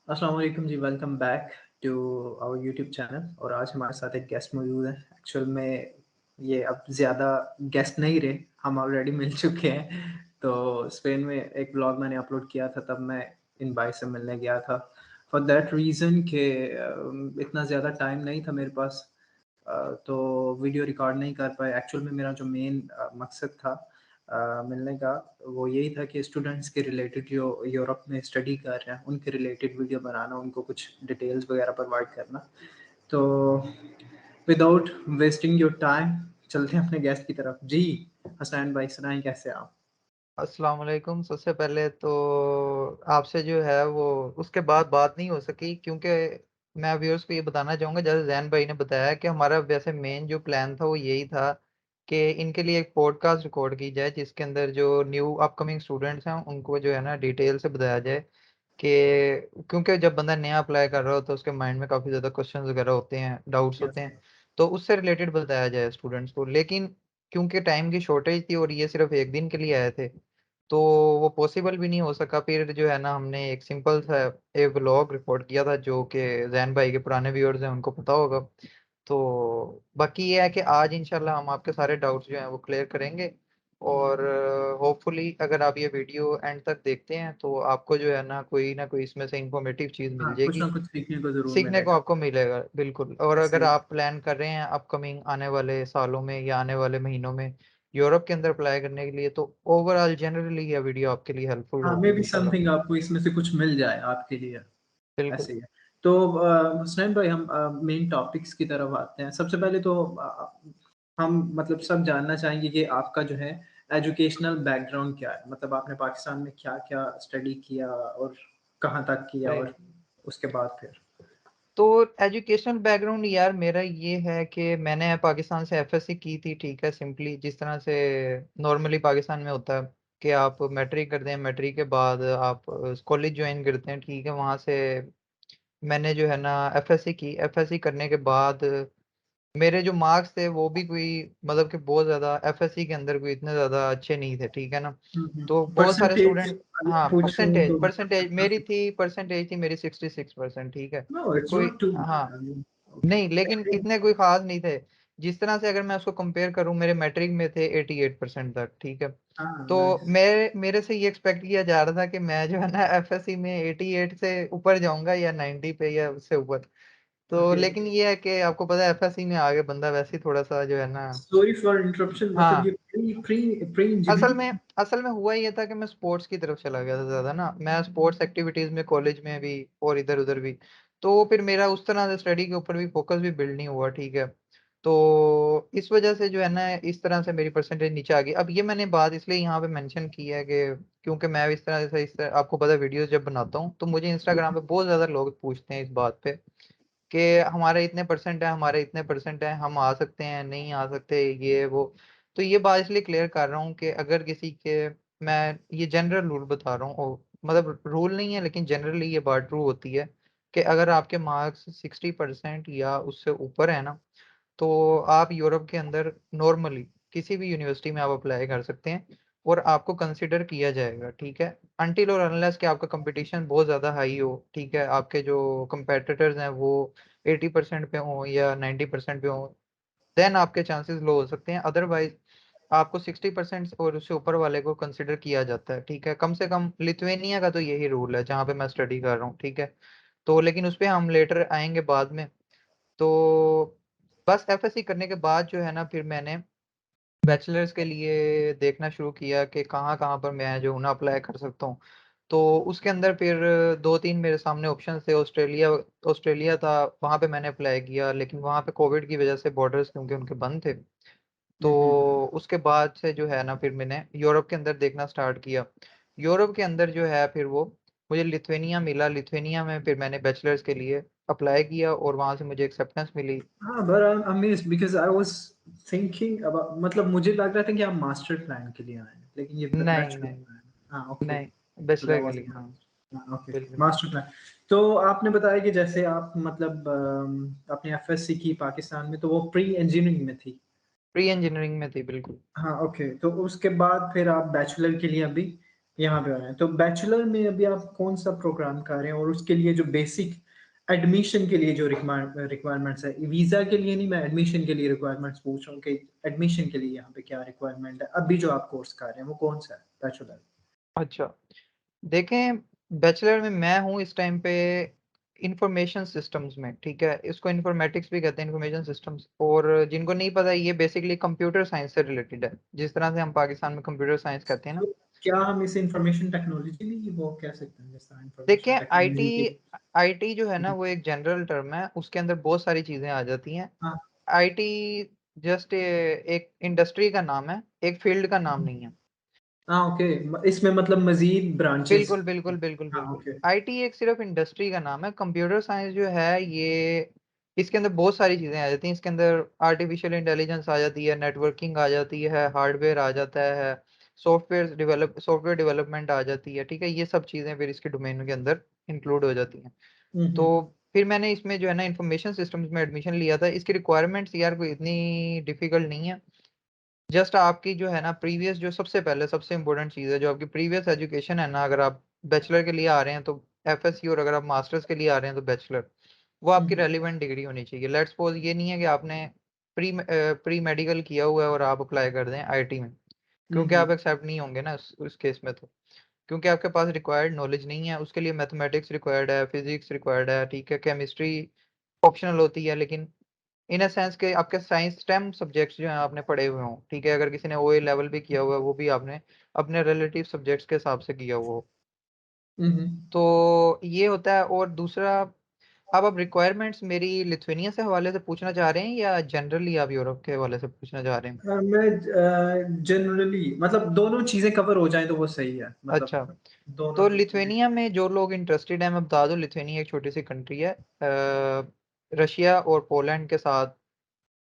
अस्सलाम वालेकुम जी, welcome back to our YouTube channel. और आज हमारे साथ एक गेस्ट मौजूद है। एक्चुअल में ये अब ज़्यादा गेस्ट नहीं रहे, हम ऑलरेडी मिल चुके हैं। तो स्पेन में एक ब्लॉग मैंने अपलोड किया था, तब मैं इन भाई से मिलने गया था। फॉर दैट रीज़न कि इतना ज़्यादा टाइम नहीं था मेरे पास, तो वीडियो रिकॉर्ड नहीं कर पाए। एक्चुअल में मेरा जो मेन मकसद था मिलने का, वो यही था कि स्टूडेंट्स के रिलेटेड जो यूरोप में स्टडी कर रहे हैं उनके रिलेटेड वीडियो बनाना, उनको कुछ डिटेल्स वगैरह प्रोवाइड करना। तो विदाउट वेस्टिंग योर टाइम चलते हैं अपने गेस्ट की तरफ। जी हसनैन भाई, सुनाएं कैसे आप? अस्सलाम वालेकुम। सबसे पहले तो आपसे जो है वो उसके बाद बात नहीं हो सकी, क्योंकि मैं व्यूअर्स को ये बताना चाहूँगा, जैसे जैन भाई ने बताया कि हमारा वैसे मेन जो प्लान था वो यही था कि इनके लिए एक पॉडकास्ट रिकॉर्ड की जाए, जिसके अंदर जो न्यू अपकमिंग स्टूडेंट्स हैं उनको जो है ना डिटेल से बताया जाए कि क्योंकि जब बंदा नया अप्लाई कर रहा हो तो उसके माइंड में काफ़ी ज़्यादा क्वेश्चंस वगैरह होते हैं, डाउट्स यस। होते हैं। तो उससे रिलेटेड बताया जाए स्टूडेंट्स को। लेकिन क्योंकि टाइम की शॉर्टेज थी और ये सिर्फ एक दिन के लिए आए थे, तो वो पॉसिबल भी नहीं हो सका। फिर जो है ना हमने एक सिंपल सा एक व्लॉग रिकॉर्ड किया था, जो कि जैन भाई के पुराने व्यूअर्स हैं उनको पता होगा। तो बाकी ये है कि आज इंशाल्लाह हम आपके सारे डाउट्स जो हैं वो क्लियर करेंगे। और होपफुली अगर आप ये वीडियो एंड तक देखते हैं तो आपको जो है ना कोई इसमें से इंफॉर्मेटिव चीज़ मिल हाँ, कुछ जाएगी, ना कुछ सीखने को ज़रूर सीखने को मिलेगा। आपको मिलेगा बिल्कुल। और ऐसे अगर ही। आप प्लान कर रहे हैं अपकमिंग आने वाले सालों में या आने वाले महीनों में यूरोप के अंदर अप्लाई करने के लिए, तो ओवरऑल जनरली यह वीडियो आपके लिए हेल्पफुल हाँ, मे होगी बी इंशाल्लाह। समथिंग आपको इसमें से कुछ मिल जाए आपके लिए। बिल्कुल। ऐसे ही है। तो हुसनैन भाई, हम मेन टॉपिक्स की तरफ आते हैं। सबसे पहले तो हम मतलब सब जानना चाहेंगे कि आपका जो है एजुकेशनल बैकग्राउंड क्या है? मतलब आपने पाकिस्तान में क्या-क्या स्टडी किया और कहाँ तक किया, सही। और उसके बाद फिर? तो एजुकेशनल बैकग्राउंड यार मेरा ये है कि मैंने पाकिस्तान से एफएससी की थी, ठीक है। सिंपली जिस तरह से नॉर्मली पाकिस्तान में होता है कि आप मैट्रिक करते हैं, मैट्रिक के बाद आप कॉलेज ज्वाइन करते हैं, ठीक है। वहाँ से मैंने जो है ना एफएससी की। एफएससी करने के बाद मेरे जो मार्क्स थे वो भी कोई मतलब कि बहुत ज़्यादा एफएससी के अंदर कोई इतने ज़्यादा अच्छे नहीं थे, ठीक है ना। हुँ, हुँ। तो बहुत सारे परसेंटेज स्टूडेंट, हाँ अगर पूछूँ परसेंटेज तो मतलब परसेंटेज कितना मेरी था? थी, परसेंटेज थी मेरी 66%, ठीक है। नो, इट्स कोई, नॉट टू हाँ, बैड। I mean okay. नहीं लेकिन इतने कोई खास नहीं थे। जिस तरह से अगर मैं उसको कंपेयर करूं, मेरे मैट्रिक में थे 88% तक, ठीक है। हाँ, तो नाइस। मेरे से ये एक्सपेक्ट किया जा रहा था कि मैं जो है ना एफएससी में 88 से ऊपर जाऊंगा या 90 पे या उससे ऊपर। तो ओके। लेकिन ये है कि आपको पता है एफएससी में आगे बंदा वैसे ही थोड़ा सा जो है ना। सॉरी फॉर इंटरप्शन, मतलब ये हाँ, प्री प्री प्री असल इंजीनियरिंग में थी? असल में हुआ ये था कि मैं स्पोर्ट्स की तरफ चला गया था ज्यादा ना, मैं स्पोर्ट्स एक्टिविटीज में कॉलेज में भी और इधर उधर भी। तो फिर मेरा उस तरह से स्टडी के ऊपर भी फोकस भी बिल्ड नहीं हुआ, ठीक है। तो इस वजह से जो है ना इस तरह से मेरी परसेंटेज नीचे आ गई। अब ये मैंने बात इसलिए यहाँ पे मेंशन की है कि क्योंकि मैं इस तरह आपको पता वीडियोस जब बनाता हूँ तो मुझे इंस्टाग्राम पे बहुत ज्यादा लोग पूछते हैं इस बात पे कि हमारे इतने परसेंट है, हमारे इतने परसेंट है, हम आ सकते हैं नहीं आ सकते, ये वो। तो ये बात इसलिए क्लियर कर रहा हूँ कि अगर किसी के, मैं ये जनरल रूल बता रहा हूँ, मतलब रूल नहीं है लेकिन जनरली ये बात ट्रू होती है कि अगर आपके मार्क्स 60% या उससे ऊपर है ना, तो आप यूरोप के अंदर नॉर्मली किसी भी यूनिवर्सिटी में आप अप्लाई कर सकते हैं और आपको कंसिडर किया जाएगा, ठीक है। अनटिल और अनलेस कि आपका कंपटीशन बहुत ज़्यादा हाई हो, ठीक है, आपके जो कंपेटिटर्स हैं वो 80% पे हों या 90% पे हों, देन आपके चांसेस लो हो सकते हैं। अदरवाइज आपको 60% और उससे ऊपर वाले को कंसिडर किया जाता है, ठीक है। कम से कम लिथुआनिया का तो यही रूल है जहाँ पे मैं स्टडी कर रहा हूँ, ठीक है। तो लेकिन उस पर हम लेटर आएंगे बाद में। तो बस एफएससी करने के बाद जो है ना फिर मैंने बैचलर्स के लिए देखना शुरू किया कि कहाँ कहाँ पर मैं जो हूँ ना अप्लाई कर सकता हूँ। तो उसके अंदर फिर दो तीन मेरे सामने ऑप्शन थे। ऑस्ट्रेलिया, ऑस्ट्रेलिया था, वहाँ पे मैंने अप्लाई किया, लेकिन वहाँ पे कोविड की वजह से बॉर्डर्स क्योंकि उनके बंद थे। हुँ, तो हुँ। उसके बाद से जो है ना फिर मैंने यूरोप के अंदर देखना स्टार्ट किया। यूरोप के अंदर जो है फिर वो मुझे लिथुआनिया मिला। लिथुआनिया में फिर मैंने बैचलर्स के लिए अप्लाई किया और वहाँ से मुझे एक्सेप्टेंस मिली। हाँ, but I am amazed because I was thinking about, मतलब मुझे लग रहा था कि आप मास्टर प्लान के लिए आए हैं, लेकिन ये नहीं बैचलर नहीं प्लान है। हाँ, ओके। नहीं, सो दैट बैचलर के वाज़ लिए, हाँ। हाँ, ओके, बिल्कुल। Master plan. तो आपने बताया कि जैसे आप मतलब आपने एफएससी की पाकिस्तान में, तो वो प्री इंजीनियरिंग में थी? प्री इंजीनियरिंग में थी बिल्कुल। हाँ, ओके। तो उसके बाद फिर आप बैचलर के लिए अभी यहाँ पे आ रहे हैं। तो बैचलर में अभी आप कौन-सा प्रोग्राम कर रहे हैं और उसके लिए जो बेसिक एडमिशन के लिए जो रिक्वायरमेंट्स है, वीज़ा के लिए नहीं, मैं एडमिशन के लिए रिक्वायरमेंट्स पूछ रहा हूँ कि एडमिशन के लिए यहाँ पे क्या रिक्वायरमेंट है? अभी जो आप कोर्स कर रहे हैं, वो कौन-सा है बैचलर? अच्छा, देखें बैचलर में मैं हूँ इस टाइम पे इंफॉर्मेशन सिस्टम्स में, ठीक है? इसको इन्फॉर्मेटिक्स भी कहते हैं, इंफॉर्मेशन सिस्टम्स। और जिनको नहीं पता, ये बेसिकली कंप्यूटर साइंस से रिलेटेड है। जिस तरह से हम पाकिस्तान में कंप्यूटर साइंस कहते हैं ना। तो क्या हम इसे इंफॉर्मेशन टेक्नोलॉजी नहीं वो कह सकते हैं, जिस तरह इंफॉर्मेशन देखिए टेक्नोलॉजी के आईटी जो है ना, वो एक जनरल टर्म है, उसके अंदर बहुत सारी चीज़ें आ जाती हैं। हाँ, आईटी जस्ट एक इंडस्ट्री का नाम है, एक फील्ड का नाम नहीं है। हाँ, ओके। इसमें मतलब मज़ीद ब्रांचेज़। बिल्कुल, बिल्कुल, बिल्कुल, हाँ, बिल्कुल। ओके। आईटी एक सिर्फ़ इंडस्ट्री का नाम है, कंप्यूटर साइंस जो है ये इसके अंदर बहुत सारी चीज़ें आ जाती हैं। इसके अंदर आर्टिफ़िशियल इंटेलिजेंस आ जाती है, नेटवर्किंग आ जाती है, हार्डवेयर आ जाता है, सॉफ्टवेयर डेवलपमेंट आ जाती है, ठीक है? ये सब चीज़ें फिर इसके डोमेन के अंदर इंक्लूड हो जाती हैं। हुँ, तो हुँ। फिर मैंने इसमें जो है ना इन्फॉर्मेशन सिस्टम्स में एडमिशन लिया था। इसकी रिक्वायरमेंट्स यार कोई इतनी डिफ़िकल्ट नहीं है। जस्ट आपकी जो है ना प्रीवियस जो सबसे पहले सबसे इम्पोर्टेंट चीज़ है, जो आपकी प्रीवियस एजुकेशन है ना, अगर आप बैचलर के लिए आ रहे हैं तो एफएससी, और अगर आप मास्टर्स के लिए आ रहे हैं तो बैचलर, वो हुँ, आपकी हुँ। रेलेवेंट डिग्री होनी चाहिए। लेट्स सपोज़ ये नहीं है कि आपने प्री मेडिकल किया हुआ है और आप अप्लाई कर दें आईटी में, हुँ, क्योंकि हुँ। आप एक्सेप्ट नहीं होंगे ना उस केस में तो। क्योंकि आपके पास रिक्वायर्ड नॉलेज नहीं है, उसके लिए मैथमेटिक्स रिक्वायर्ड है, फिज़िक्स रिक्वायर्ड है, ठीक है? केमिस्ट्री ऑप्शनल होती है, लेकिन इन अ सेंस कि आपके साइंस स्टेम सब्जेक्ट्स जो हैं आपने पढ़े हुए हों, ठीक है? अगर किसी ने ओए लेवल भी किया हुआ है, वो भी आपने अपने रिलेटिव सब्जेक्ट्स के हिसाब से किया हुआ हो। हुँ, हुँ। तो ये होता है। और दूसरा, अब आप रिक्वायरमेंट्स मेरी लिथुआनिया से हवाले से पूछना चाह रहे हैं या जनरली आप यूरोप के हवाले से पूछना चाह रहे हैं? मैं जनरली मतलब दोनों चीज़ें कवर हो जाएँ तो वो सही है। अच्छा, मतलब दोनों तो चीज़ें। लिथुआनिया में जो लोग इंटरेस्टेड हैं, मैं बता दूँ, लिथुआनिया एक छोटी-सी कंट्री है। रशिया और पोलैंड के साथ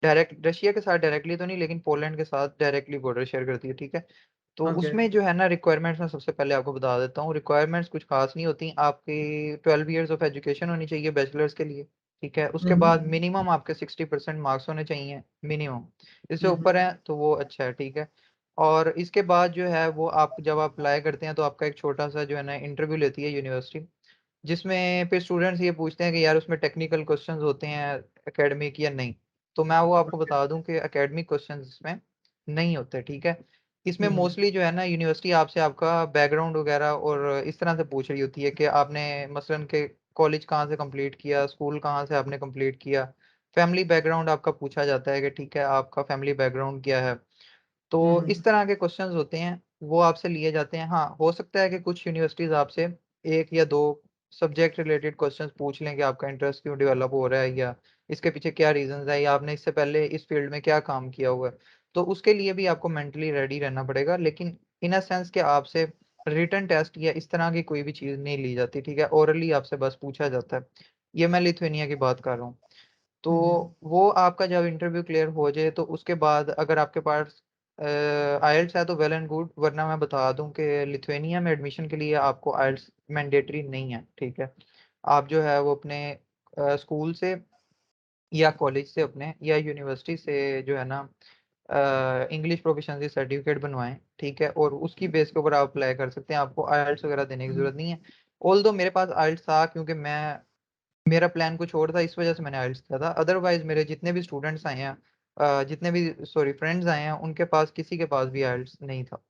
डायरेक्ट, रशिया के साथ डायरेक्टली तो नहीं, लेकिन पोलैंड के साथ डायरेक्टली बॉर्डर शेयर करती है, ठीक है? तो ओके। उसमें जो है ना रिक्वायरमेंट्स, मैं सबसे पहले आपको बता देता हूँ, रिक्वायरमेंट्स कुछ ख़ास नहीं होती। आपकी 12 इयर्स ऑफ एजुकेशन होनी चाहिए बैचलर्स के लिए, ठीक है? हुँ, उसके बाद हुँ। मिनिमम आपके 60% मार्क्स होने चाहिए, मिनिमम। इससे हुँ, हुँ। ऊपर हैं तो वो अच्छा है, ठीक है? और इसके बाद जो है वो आप जब आप अप्लाई करते हैं तो आपका एक छोटा-सा जो है ना इंटरव्यू लेती है यूनिवर्सिटी, जिसमें फिर स्टूडेंट्स ये पूछते हैं कि यार उसमें टेक्निकल क्वेश्चंस होते हैं एकेडमिक या नहीं? तो मैं वो आपको ओके। बता दूँ कि एकेडमिक क्वेश्चंस इसमें नहीं होते, ठीक है? इसमें हुँ, हुँ। मोस्टली जो है ना यूनिवर्सिटी आपसे आपका बैकग्राउंड वगैरह और इस तरह से पूछ रही होती है कि आपने मसलन के कॉलेज कहाँ से कंप्लीट किया, स्कूल कहाँ से आपने कंप्लीट किया, फैमिली बैकग्राउंड आपका पूछा जाता है कि ठीक है, आपका फैमिली बैकग्राउंड क्या है? हुँ, तो हुँ। इस तरह के क्वेश्चंस होते हैं, वो आपसे लिए जाते हैं। हाँ, हो सकता है कि कुछ यूनिवर्सिटीज़ आपसे 1 या 2 सब्जेक्ट रिलेटेड क्वेश्चंस पूछ लें कि आपका इंटरेस्ट क्यों डेवलप हो रहा है, या इसके पीछे क्या रीज़न्स हैं, या आपने इससे पहले इस फ़ील्ड में क्या काम किया हुआ है। तो उसके लिए भी आपको मेंटली रेडी रहना पड़ेगा, लेकिन इन अ सेंस कि आपसे रिटन टेस्ट या इस तरह की कोई भी चीज़ नहीं ली जाती, ठीक है? ओरली आपसे बस पूछा जाता है। ये मैं लिथुआनिया की बात कर रहा हूँ। तो हुँ, हुँ। वो आपका जब इंटरव्यू क्लियर हो जाए तो उसके बाद अगर आपके पास आइल्स है तो वेल एंड गुड, वरना मैं बता दूँ कि लिथुआनिया में एडमिशन के लिए आपको आइल्स मैंडेटरी नहीं है, ठीक है? आप जो है वो अपने स्कूल से या कॉलेज से अपने या यूनिवर्सिटी से जो है ना इंग्लिश प्रोफिशिएंसी सर्टिफिकेट बनवाएँ, ठीक है? और उसकी बेस के ऊपर आप अप्लाई कर सकते हैं, आपको आइल्स वगैरह देने की हुँ। ज़रूरत नहीं है। ऑल्दो मेरे पास आइल्स था, क्योंकि मेरा प्लान कुछ और था, इस वजह से मैंने आइल्स किया था। अदरवाइज़ मेरे जितने भी स्टूडेंट्स आए हैं, जितने भी सॉरी फ्रेंड्स आए हैं, उनके पास किसी के पास भी आइल्स नहीं था।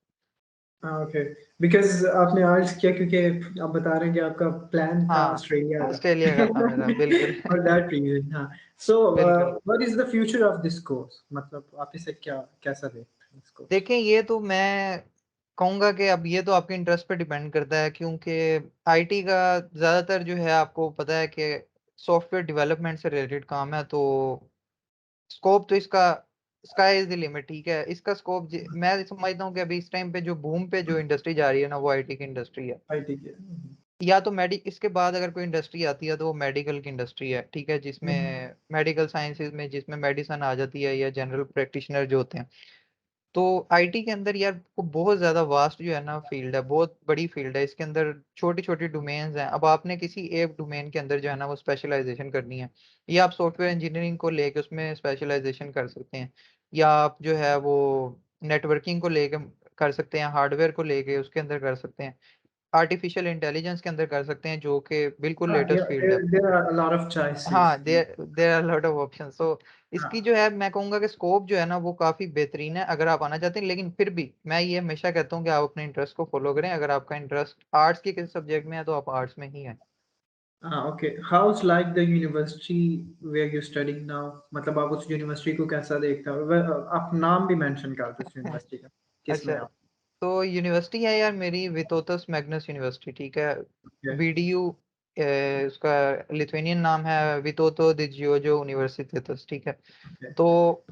हाँ, ओके। बिकॉज़ आपने आर्ट्स किया क्योंकि आप बता रहे हैं कि आपका प्लान था हाँ, ऑस्ट्रेलिया का। ऑस्ट्रेलिया का था मेरा, बिल्कुल। फॉर दैट रीज़न हाँ। सो बिल्कुल। What is the future of this course? मतलब आप इसे कैसा देखते हैं इस कोर्स देखिए, ये तो मैं कहूँगा कि अब ये तो आपके इंटरेस्ट पे डिपेंड करता है, क्योंकि आईटी का ज़्यादातर जो है आपको पता है कि सॉफ्टवेयर डेवलपमेंट से रिलेटेड काम है, तो स्कोप तो इसका स्काई इज़ द लिमिट, ठीक है? इसका स्कोप मैं समझता हूँ कि अभी इस टाइम पे जो बूम पे जो इंडस्ट्री जा रही है ना, वो आईटी की इंडस्ट्री है। आईटी के? हुँ, या तो इसके बाद अगर कोई इंडस्ट्री आती है तो वो मेडिकल की इंडस्ट्री है, ठीक है? हुँ, हुँ। जिसमें मेडिकल साइंसेज़ में जिसमें मेडिसिन आ जाती है, या जनरल प्रैक्टिशनर जो होते हैं। तो आईटी के अंदर यार को बहुत ज़्यादा वास्ट जो है ना फ़ील्ड है, बहुत बड़ी फ़ील्ड है। इसके अंदर छोटी-छोटी डोमेन्स हैं। अब आपने किसी एक डोमेन के अंदर जो है ना वो स्पेशलाइज़ेशन करनी है, या आप सॉफ्टवेयर इंजीनियरिंग को लेके उसमें स्पेशलाइज़ेशन कर सकते हैं, या आप जो है वो नेटवर्किंग को लेके कर सकते हैं, हार्डवेयर को लेके उसके अंदर कर सकते हैं, आर्टिफिशियल इंटेलिजेंस के अंदर कर सकते हैं, जो कि बिल्कुल हाँ, लेटेस्ट फील्ड है। there are a lot of choices. हाँ, there are lot of option. So इसकी हाँ जो है मैं कहूंगा कि स्कोप जो है ना वो काफी बेहतरीन है अगर आप आना चाहते हैं, लेकिन फिर भी मैं ये हमेशा कहता हूँ कि आप अपने इंटरेस्ट को फॉलो करें। अगर आपका इंटरेस्ट आर्ट्स के किसी सब्जेक्ट में है तो आप आर्ट्स में ही है। हाँ, okay. How's like the university where you studying now, मतलब आप उस यूनिवर्सिटी को कैसा देखते हो? आप नाम भी मेंशन कर दो उस यूनिवर्सिटी का, किसमें अच्छा, आप? तो यूनिवर्सिटी है यार मेरी विटोटस मैग्नस यूनिवर्सिटी, ठीक है। ओके। वीडीयू उसका लिथुआनियन नाम है, विटोटो दि जियोजो यूनिवर्सिटेटस, ठीक है। ओके। तो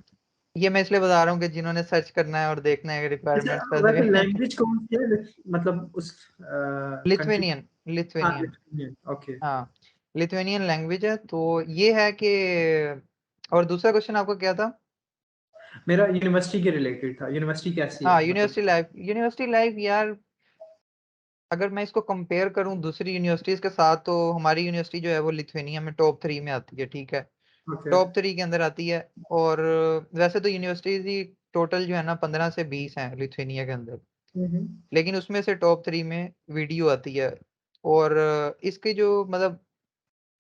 ये मैं इसलिए बता रहा हूँ कि जिन्होंने सर्च करना है और देखना है अच्छा, रिक्वायरमेंट वैसे स्पेसिफिक। लैंग्वेज कौन सी है, मतलब उस कंट्री? लिथुआनियन, हाँ, लिथुआनियन। Lithuanian, okay. हाँ, लिथुआनियन लैंग्वेज है। तो ये है कि, और दूसरा क्वेश्चन आपका क्या था? मेरा यूनिवर्सिटी के रिलेटेड था, यूनिवर्सिटी कैसी हाँ, है मतलब? यूनिवर्सिटी लाइफ यार, अगर मैं इसको कंपेयर करूं दूसरी यूनिवर्सिटीज के साथ तो हमारी यूनिवर्सिटी जो है वो लिथुआनिया में टॉप 3 में आती है, ठीक है। ओके। टॉप 3 के अंदर आती है। और वैसे तो यूनिवर्सिटीज ही टोटल जो है ना 15 से 20 हैं लिथुआनिया के अंदर, हम्म। लेकिन उसमें से टॉप 3 में वीडियो आती है। और इसकी जो मतलब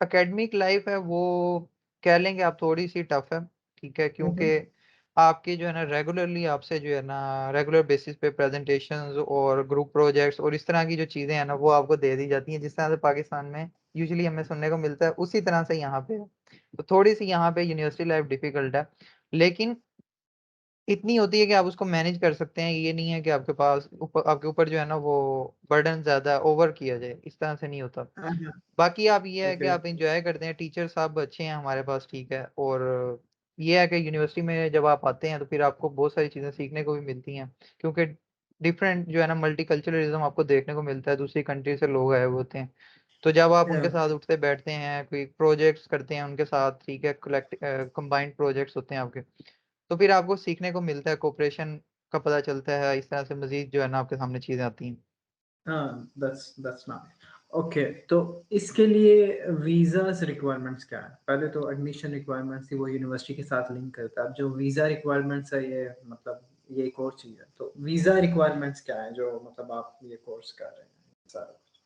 एकेडमिक लाइफ है वो कह लेंगे आप थोड़ी सी टफ है, ठीक है, क्योंकि हम्म। आपके जो है ना रेगुलरली आपसे जो है ना रेगुलर बेसिस पे प्रेजेंटेशंस और ग्रुप प्रोजेक्ट्स और इस तरह की जो चीज़ें हैं ना वो आपको दे दी जाती हैं, जिस तरह से पाकिस्तान में यूजुअली हमें सुनने को मिलता है उसी तरह से यहाँ पे है। तो थोड़ी सी यहाँ पे यूनिवर्सिटी लाइफ डिफिकल्ट है, लेकिन इतनी होती है कि आप उसको मैनेज कर सकते हैं। ये नहीं है कि आपके ऊपर जो है ना वो बर्डन ज्यादा ओवर किया जाए, इस तरह से नहीं होता। बाकी आप ये है कि ओके। आप इंजॉय करते हैं, टीचर साहब अच्छे हैं हमारे पास, ठीक है। और ये है कि यूनिवर्सिटी में जब आप आते हैं तो फिर आपको बहुत सारी चीज़ें सीखने को भी मिलती हैं, क्योंकि डिफरेंट जो है ना मल्टीकल्चरलिज्म आपको देखने को मिलता है, दूसरी कंट्री से लोग आए हुए होते हैं। तो जब आप उनके साथ उठते बैठते हैं, कोई प्रोजेक्ट्स करते हैं उनके साथ, ठीक है, कलेक्ट कंबाइंड प्रोजेक्ट्स होते हैं आपके, तो फिर आपको सीखने को मिलता है, कोऑपरेशन का पता चलता है, इस तरह से मजीद जो है ना आपके सामने चीज़ें आती हैं। हाँ, दैट्स नाइस। ओके, तो इसके लिए वीज़ाज़ रिक्वायरमेंट्स क्या है? पहले तो एडमिशन रिक्वायरमेंट्स थी, वो यूनिवर्सिटी के साथ लिंक करता है। अब जो वीज़ा रिक्वायरमेंट्स है, ये मतलब ये एक और चीज़ है। तो वीज़ा रिक्वायरमेंट्स क्या है, जो मतलब आप ये कोर्स कर रहे हैं सारा कुछ?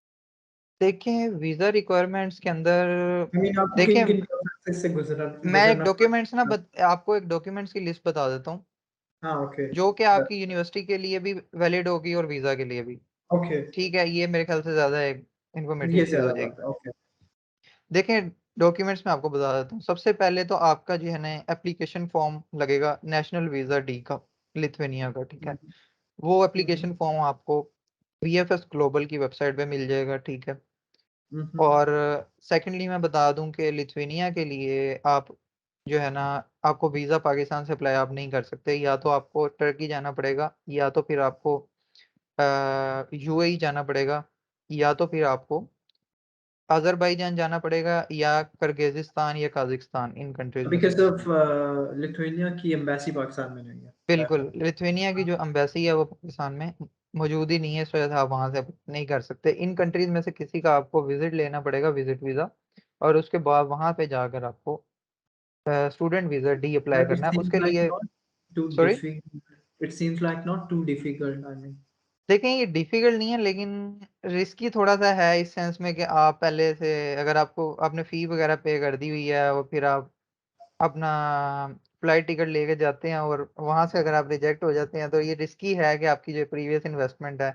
देखें वीज़ा रिक्वायरमेंट्स के अंदर, आई मीन आपको देखें किन-किन प्रोसेस से मैं एक गुज़रना डॉक्यूमेंट्स ना पड़ा? आपको एक डॉक्यूमेंट्स की लिस्ट बता देता हूँ, हाँ, ओके। जो कि आपकी यूनिवर्सिटी के लिए भी वैलिड होगी और वीज़ा के लिए भी, ओके, ठीक है। ये मेरे ख्याल से ज़्यादा इंफॉर्मेटिव ये चीज़ हो ज़्यादा जाएगी। बात है। ओके। देखें डॉक्यूमेंट्स में आपको बता देता हूँ। सबसे पहले तो आपका जो है ना एप्लीकेशन फॉर्म लगेगा नेशनल वीज़ा डी का, लिथुआनिया का, ठीक है। हुँ, वो हुँ, हुँ, एप्लीकेशन फॉर्म आपको वीएफएस ग्लोबल की वेबसाइट पे मिल जाएगा, ठीक है। हुँ, हुँ, और सेकेंडली मैं बता दूं कि लिथुआनिया के लिए आप जो है ना आपको वीज़ा पाकिस्तान से अप्लाई आप नहीं कर सकते, या तो आपको टर्की जाना पड़ेगा, या तो फिर आपको यूएई जाना पड़ेगा, या तो फिर आपको अजरबैजान जाना पड़ेगा, या किर्गिज़स्तान या कजाकिस्तान, इन कंट्रीज में से बिकॉज़ किसी। ऑफ लिथुआनिया की एम्बेसी पाकिस्तान में नहीं है। बिल्कुल, दैट लिथुआनिया की जो एम्बेसी है वो पाकिस्तान में मौजूद ही नहीं है, इस वजह से आप वहां से नहीं कर सकते। इन कंट्रीज में से किसी का आपको विजिट लेना पड़ेगा, विजिट वीज़ा, और उसके बाद वहां पे जाकर आपको student visa D apply But it करना है seems उसके like लिए। not too sorry, difficult. It seems like not too difficult, I mean. देखें ये डिफिकल्ट नहीं है, लेकिन रिस्की थोड़ा सा है इस सेंस में कि आप पहले से अगर आपको आपने फ़ी वगैरह पे कर दी हुई है और फिर आप अपना फ्लाइट टिकट लेके जाते हैं और वहां से अगर आप रिजेक्ट हो जाते हैं तो ये रिस्की है कि आपकी जो प्रीवियस इन्वेस्टमेंट है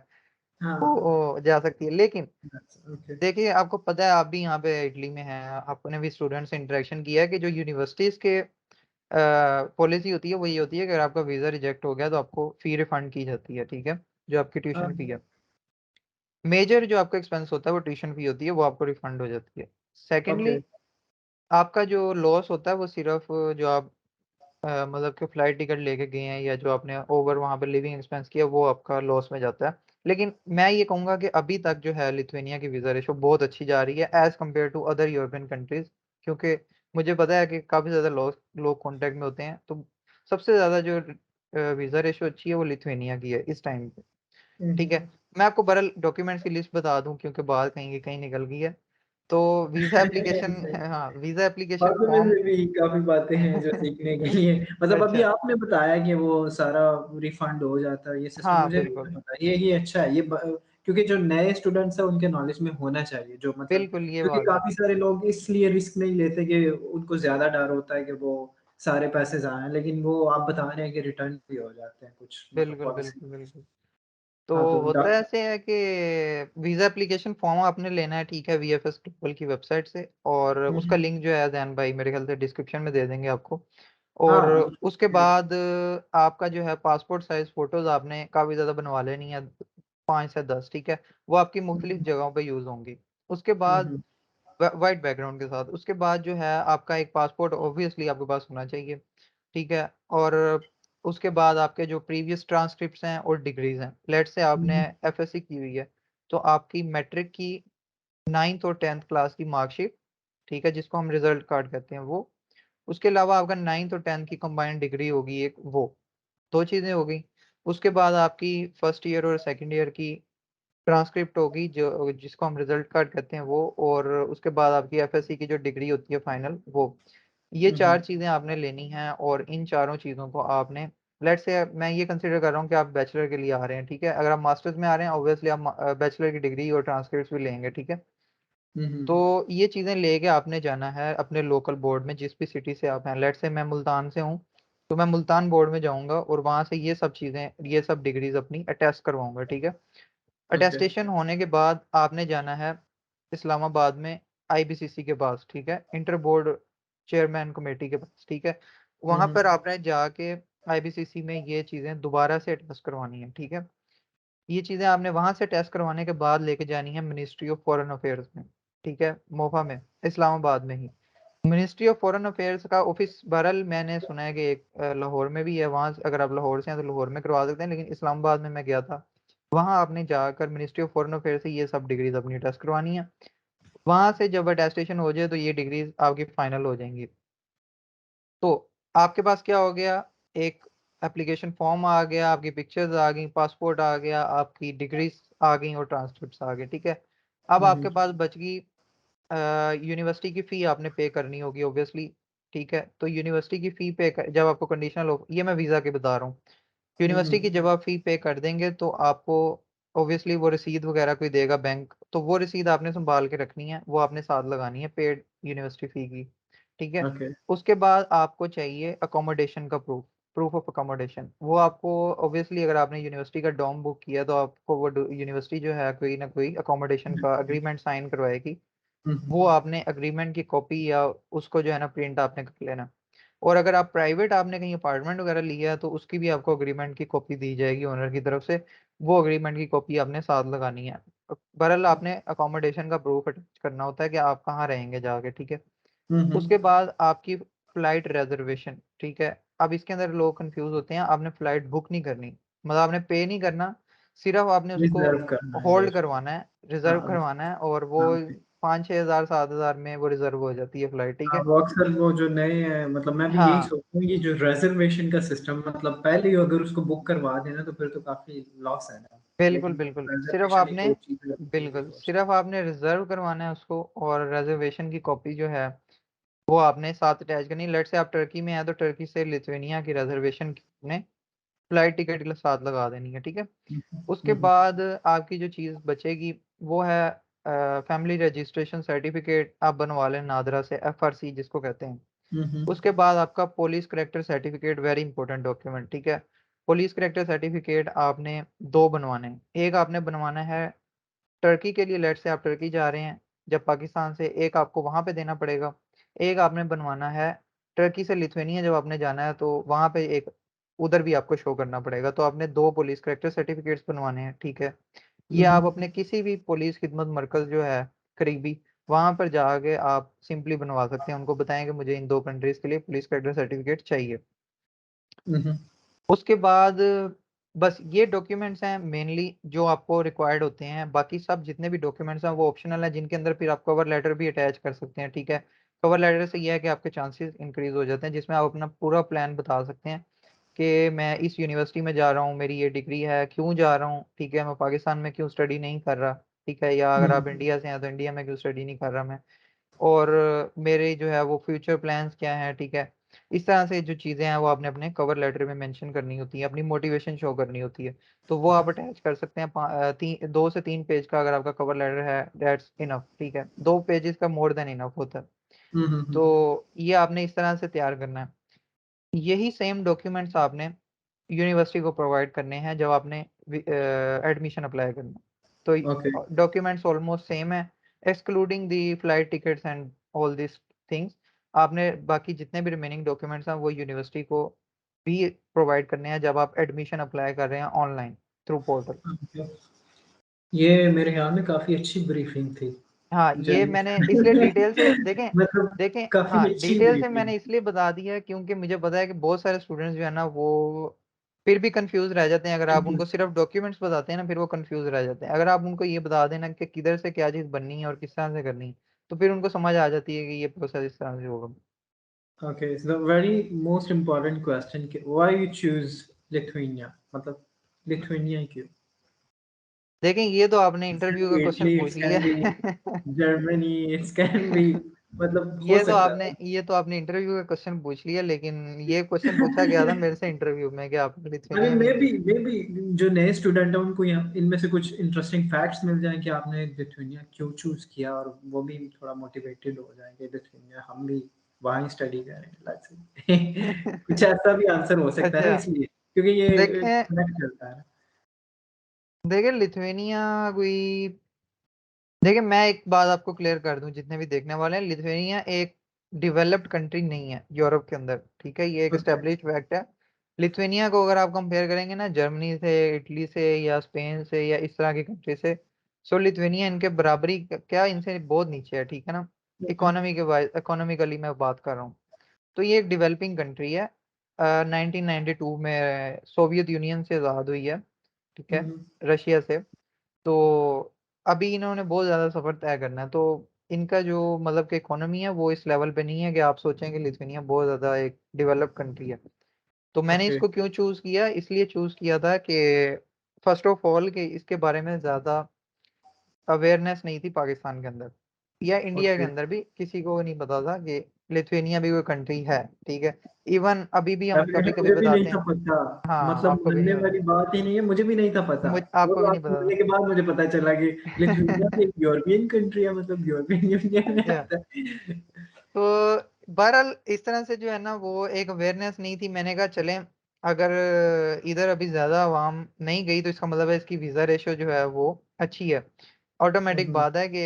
हाँ, वो जा सकती है। लेकिन that's okay. देखिए आपको पता है, आप भी यहाँ पे इटली में हैं, आपने भी स्टूडेंट से इंटरेक्शन किया है कि जो यूनिवर्सिटीज़ के पॉलिसी होती है वो ये होती है कि अगर आपका वीज़ा रिजेक्ट हो गया तो आपको फ़ी रिफंड की जाती है, ठीक है, जो आपकी ट्यूशन फ़ी है। मेजर जो आपका एक्सपेंस होता है वो ट्यूशन फ़ी होती है, वो आपको रिफंड हो जाती है। Secondly Okay. आपका जो लॉस होता है वो सिर्फ जो आप मतलब कि फ्लाइट टिकट लेके गए हैं या जो आपने ओवर वहाँ पे लिविंग एक्सपेंस किया वो आपका लॉस में जाता है। लेकिन मैं ये कहूँगा कि अभी तक जो है लिथुआनिया की वीज़ा रेशो बहुत अच्छी जा रही है as compare to other European countries, क्योंकि मुझे पता है कि काफ़ी ज़्यादा लोग कॉन्टैक्ट में होते हैं। तो सबसे ज़्यादा जो वीज़ा रेशो अच्छी है वो लिथुआनिया की है इस टाइम पे, ठीक है। Mhm. मैं आपको बहरहाल डॉक्यूमेंट्स की लिस्ट बता दूँ क्योंकि बात कहीं की कहीं निकल गई है। तो वीजा एप्लीकेशन सही। हाँ, वीजा एप्लीकेशन बातों में फॉर्म से भी काफ़ी बातें हैं जो सीखने के लिए मतलब अभी अच्छा, आपने बताया कि वो सारा रिफंड हो जाता है, ये सिस्टम हाँ, मुझे बिल्कुल, नहीं पता। ये अच्छा है, ये ब क्योंकि जो नए स्टूडेंट्स हैं उनके नॉलेज में होना चाहिए, जो मतलब बिल्कुल ये क्योंकि बात है। काफ़ी सारे लोग इसलिए रिस्क नहीं लेते कि उनको ज़्यादा डर होता है कि वो सारे पैसे ज़ाया लेकिन वो आप बता रहे हैं कि रिटर्न भी हो जाते हैं कुछ मतलब बिल्कुल, पॉलिसी। बिल्कुल, बिल्कुल। तो हाँ, तो होता डॉक ऐसे है कि वीज़ा एप्लीकेशन फॉर्म आपने लेना है, ठीक है, वीएफएस ग्लोबल की वेबसाइट से, और हुँ, उसका हुँ। लिंक जो है ज़ैन भाई मेरे ख़्याल से डिस्क्रिप्शन में दे देंगे आपको। और हाँ, उसके बाद आपका जो है पासपोर्ट साइज़ फ़ोटोज़ आपने काफ़ी ज़्यादा बनवा लेनी है, 5 से 10, ठीक है? वो आपकी हुँ, मुख्तलिफ़ हुँ। जगहों पे यूज़ होंगी। उसके हुँ, बाद हुँ। व्हाइट बैकग्राउंड के साथ, उसके बाद जो है आपका एक पासपोर्ट ऑब्वियसली आपके पास होना चाहिए, ठीक है? और उसके बाद आपके जो प्रीवियस ट्रांसक्रिप्ट्स हैं और डिग्रीज़ हैं, लेट्स से हुँ, आपने हुँ। एफएससी की हुई है, तो आपकी मैट्रिक की 9th और 10th क्लास की मार्कशीट, ठीक है? जिसको हम रिज़ल्ट कार्ड कहते हैं वो। उसके अलावा आपका 9th और 10th की कंबाइंड डिग्री होगी एक वो, 2 चीज़ें हो गई। उसके बाद आपकी फर्स्ट ईयर और सेकंड ईयर की ट्रांसक्रिप्ट होगी जो जिसको हम रिज़ल्ट कार्ड कहते हैं वो, और उसके बाद आपकी एफएससी की जो डिग्री होती है फाइनल वो। ये हुँ, 4 हुँ। चीज़ें आपने लेनी हैं, और इन चारों चीज़ों को आपने, लेट्स से मैं ये कंसीडर कर रहा हूँ कि आप बैचलर के लिए आ रहे हैं, ठीक है? अगर आप मास्टर्स में आ रहे हैं ऑब्वियसली आप बैचलर की डिग्री और ट्रांसक्रिप्ट्स भी लेंगे, ठीक है? हुँ, हुँ। तो ये चीज़ें लेके आपने जाना है अपने लोकल बोर्ड में, जिस भी सिटी से आप हैं। लेट्स से मैं मुल्तान से हूँ, तो मैं मुल्तान बोर्ड में जाऊँगा और वहाँ से ये सब चीज़ें, ये सब डिग्रीज़ अपनी अटेस्ट करवाऊँगा, ठीक है? ओके। अटेस्टेशन होने के बाद आपने जाना है इस्लामाबाद में आईबीसीसी के पास, ठीक है? इंटर बोर्ड चेयरमैन कमेटी के पास, ठीक है? हुँ, वहाँ हुँ। पर आपने जाके आईबीसीसी में ये चीज़ें दोबारा से अटेस्ट करवानी है, ठीक है? ये चीज़ें आपने वहाँ से टेस्ट करवाने के बाद लेके जानी है मिनिस्ट्री ऑफ फॉरेन अफेयर्स में, ठीक है? मोफा में, इस्लामाबाद में ही। मिनिस्ट्री ऑफ फॉरेन अफेयर्स का ऑफ़िस बहरहाल मैंने सुना है कि एक लाहौर में भी है, वहाँ से अगर आप लाहौर से हैं तो लाहौर में करवा सकते हैं, लेकिन इस्लामाबाद में मैं गया था। वहाँ आपने जाकर मिनिस्ट्री ऑफ फॉरेन अफेयर्स से ये सब डिग्रीज़ अपनी टेस्ट करवानी है। वहाँ से जब अटेस्टेशन हो जाए तो ये डिग्रीज़ आपकी फाइनल हो जाएँगी। तो आपके पास क्या हो गया, एक एप्लीकेशन फॉर्म आ गया, आपकी पिक्चर्स आ गई, पासपोर्ट आ गया, आपकी डिग्रीज़ आ गई और ट्रांसक्रिप्ट्स आ गए, ठीक है? अब हुँ, आपके हुँ। पास बच गई यूनिवर्सिटी की फ़ी आपने पे करनी होगी ऑब्वियसली, ठीक है? तो यूनिवर्सिटी की फ़ी पे क जब आपको कंडीशनल हो, ये मैं वीज़ा की बता रहा हूँ। हुँ, यूनिवर्सिटी की हुँ। जब आप फ़ी पे कर देंगे तो आपको ऑब्वियसली वो रसीद वग़ैरह कोई देगा बैंक, तो वो रसीद आपने सँभाल के रखनी है, वो आपने साथ लगानी है पेड यूनिवर्सिटी फ़ी की, ठीक है? ओके। उसके बाद आपको चाहिए अकोमोडेशन का प्रूफ़, प्रूफ़ ऑफ अकोमोडेशन। वो आपको ऑब्वियसली अगर आपने यूनिवर्सिटी का डॉर्म बुक किया तो आपको वो ड यूनिवर्सिटी जो है कोई न कोई अकोमोडेशन हुँ, का हुँ। एग्रीमेंट साइन करवाएगी। हुँ, वो हुँ। आपने एग्रीमेंट की कॉपी या उसको जो है ना प्रिंट आपने कर लेना। और अगर आप प्राइवेट आपने कहीं अपार्टमेंट वगैरह लिया है तो उसकी भी आपको एग्रीमेंट की कॉपी दी जाएगी ओनर की तरफ से, वो एग्रीमेंट की कॉपी आपने साथ लगानी है। बहरहाल आपने अकोमोडेशन का प्रूफ अटैच करना होता है कि आप कहाँ रहेंगे जाके, ठीक है? हुँ, उसके हुँ। बाद आपकी फ्लाइट रिज़र्वेशन, ठीक है? अब इसके अंदर लोग कन्फ्यूज़ होते हैं, आपने फ्लाइट बुक नहीं करनी, मतलब आपने पे नहीं करना, सिर्फ़ आपने उसको रिज़र्व करना है होल्ड जस्ट। करवाना है, रिज़र्व हाँ, करवाना है, और वो हाँ, ओके। 5-6 हज़ार 7 हज़ार में वो रिज़र्व हो जाती है फ्लाइट, ठीक हाँ, है? वो अक्सर वो जो नए हैं मतलब मैं भी यही हाँ, सोचता हूँ ये जो रिज़र्वेशन का सिस्टम मतलब पहले ही अगर उसको बुक करवा देना तो फिर तो काफ़ी लॉस है ना। बिल्कुल, लेकिन बिल्कुल। सिर्फ़ रिज़र्वेशन एक आपने और चीज़ लगती है बिल्कुल, जो अच्छा सिर्फ़ आपने रिज़र्व करवाना है उसको, और रिज़र्वेशन की कॉपी जो है वो आपने साथ अटैच करनी है। लेट्स से आप टर्की में हैं तो टर्की से लिथुआनिया की रिज़र्वेशन आपने फ्लाइट टिकट के साथ लगा देनी है, ठीक है? हुँ, हुँ। उसके हुँ, हुँ। बाद आपकी जो चीज़ बचेगी वो है फैमिली रजिस्ट्रेशन सर्टिफ़िकेट आप बनवा लें नादरा से, एफआरसी जिसको कहते हैं। हुँ, हुँ। उसके बाद आपका police character certificate, very important document, ठीक है? पुलिस करैक्टर सर्टिफ़िकेट आपने 2 बनवाने हैं। एक आपने बनवाना है टर्की के लिए, लेट्स से आप टर्की जा रहे हैं, जब पाकिस्तान से, एक आपको वहाँ पे देना पड़ेगा। एक आपने बनवाना है टर्की से लिथुआनिया जब आपने जाना है तो वहाँ पे एक उधर भी आपको शो करना पड़ेगा। तो आपने 2 पुलिस करैक्टर सर्टिफ़िकेट्स बनवाने हैं, ठीक है? हुँ, ये आप हुँ। अपने किसी भी पुलिस खिदमत मरकज़ जो है करीबी, वहाँ पर जाके आप सिंपली बनवा सकते हैं। उनको बताएँ कि मुझे इन 2 कंट्रीज़ के लिए पुलिस कैडर सर्टिफ़िकेट चाहिए। हुँ, हुँ। उसके बाद बस ये डॉक्यूमेंट्स हैं मेनली जो आपको रिक्वायर्ड होते हैं। बाकी सब जितने भी डॉक्यूमेंट्स हैं वो ऑप्शनल हैं, जिनके अंदर फिर आप कवर लेटर भी अटैच कर सकते हैं, ठीक है? कवर लेटर से ये है कि आपके चांसेस इंक्रीज़ हो जाते हैं, जिसमें आप अपना पूरा प्लान बता सकते हैं कि मैं इस यूनिवर्सिटी में जा रहा हूँ, मेरी ये डिग्री है, क्यों जा रहा हूँ, ठीक है? मैं पाकिस्तान में क्यों स्टडी नहीं कर रहा। ठीक है, या अगर आप हम्म, इंडिया से हैं तो इंडिया में क्यों स्टडी नहीं कर रहा मैं, और मेरे जो है वो फ्यूचर प्लान्स क्या हैं, ठीक है। इस तरह से जो चीज़ें हैं वो आपने अपने कवर लेटर में मेंशन करनी होती है, अपनी मोटिवेशन शो करनी होती है। तो वो आप अटैच कर सकते हैं 2 से 3 पेज का अगर आपका कवर लेटर है, दैट्स इनफ, ठीक है। 2 पेजेस का मोर देन इनफ होता है। तो ये आपने इस तरह से तैयार करना है। यही सेम डॉक्यूमेंट्स आपने यूनिवर्सिटी को प्रोवाइड करने हैं जब आपने एडमिशन अप्लाई करना है। ओके। तो डॉक्यूमेंट्स ऑलमोस्ट सेम है, excluding the flight tickets and all this things. आपने बाकी जितने भी रिमेनिंग डॉक्यूमेंट्स हैं वो यूनिवर्सिटी को भी प्रोवाइड करने हैं जब आप एडमिशन अप्लाई कर रहे हैं ऑनलाइन थ्रू पोर्टल। ये मेरे ख्याल में काफी अच्छी ब्रीफिंग थी। हाँ, ये जैसे मैंने इसलिए डिटेल से देखें, मतलब देखें, काफी हाँ, अच्छी डिटेल से ब्रीफिंग। मैंने इसलिए बता दिया है क्योंकि मुझे पता है कि बहुत सारे स्टूडेंट्स जो है ना वो फिर भी कंफ्यूज रह जाते हैं। अगर आप उनको सिर्फ डॉक्यूमेंट्स बताते हैं ना, फिर वो कंफ्यूज रह जाते हैं। अगर आप उनको ये बता देना कि किधर से क्या चीज़ बननी है और किस तरह से करनी है, तो फिर उनको समझ आ जाती है कि ये प्रोसेस इस तरह से होगा। Okay, so the very most important question कि व्हाई यू चूज लिथुआनिया, मतलब लिथुआनिया क्यों? देखें, ये तो आपने It can इंटरव्यू का be क्वेश्चन Italy, पूछ it लिया। can be Germany, it can be मतलब हो सकता ये तो आपने इंटरव्यू का क्वेश्चन पूछ लिया, लेकिन ये क्वेश्चन पूछा गया था है। मेरे से इंटरव्यू में कि आपने आई मीन लिथुआनिया मे क्यों बी चूज मे किया। बी जो नए स्टूडेंट हैं उनको यहाँ इनमें से कुछ इंटरेस्टिंग फैक्ट्स मिल जाएं कि आपने लिथुआनिया क्यों चूज किया, और वो भी थोड़ा मोटिवेटेड हो जाएंगे लिथुआनिया हम भी वहीं स्टडी करेंगे, लेट्स सी। कुछ ऐसा भी आंसर हो सकता है अच्छा, इसलिए क्योंकि ये देखें, कनेक्ट करता है। लिथुआनिया कोई, देखिए मैं एक बात आपको क्लियर कर दूं जितने भी देखने वाले हैं, लिथुआनिया एक डेवलप्ड कंट्री नहीं है यूरोप के अंदर, ठीक है, ये एक ओके। एस्टेब्लिश्ड फैक्ट है। लिथुआनिया को अगर आप कंपेयर करेंगे ना जर्मनी से, इटली से या स्पेन से या इस तरह की कंट्री से, सो लिथुआनिया इनके बराबरी क्या, इनसे बहुत नीचे है, ठीक है ना। ओके। इकोनॉमिकली मैं बात कर रहा हूँ। तो ये एक डेवलपिंग कंट्री है। 1992 में सोवियत यूनियन से आज़ाद हुई है, ठीक है, हम्म। रशिया से। तो अभी इन्होंने बहुत ज़्यादा सफ़र तय करना है। तो इनका जो मतलब कि इकोनॉमी है वो इस लेवल पे नहीं है कि आप सोचें कि लिथुआनिया बहुत ज़्यादा एक डेवलप कंट्री है। तो मैंने ओके। इसको क्यों चूज़ किया, इसलिए चूज़ किया था कि फर्स्ट ऑफ ऑल कि इसके बारे में ज़्यादा अवेयरनेस नहीं थी पाकिस्तान के अंदर या इंडिया के ओके। अंदर भी, किसी को नहीं पता था कि लिथुआनिया भी कोई कंट्री है, ठीक है। इवन अभी भी हम डेफिनेटली कभी कभी मुझे भी नहीं बताते था हैं। पता। हाँ, मतलब आपको भी मानने नहीं वाली पता बात ही नहीं है, मुझे भी नहीं था पता। था, वो आपको भी नहीं बात पता सुनने के बाद मुझे पता चला कि लिथुआनिया भी एक यूरोपियन कंट्री है, मतलब यूरोपियन यूनियन में था। आता है। तो बहरहाल इस तरह से जो है ना वो एक अवेयरनेस नहीं थी। मैंने कहा चलें, अगर इधर अभी ज़्यादा आवाम नहीं गई तो इसका मतलब है इसकी वीज़ा रेशो जो है वो अच्छी है। ऑटोमेटिक हम्म, बात है कि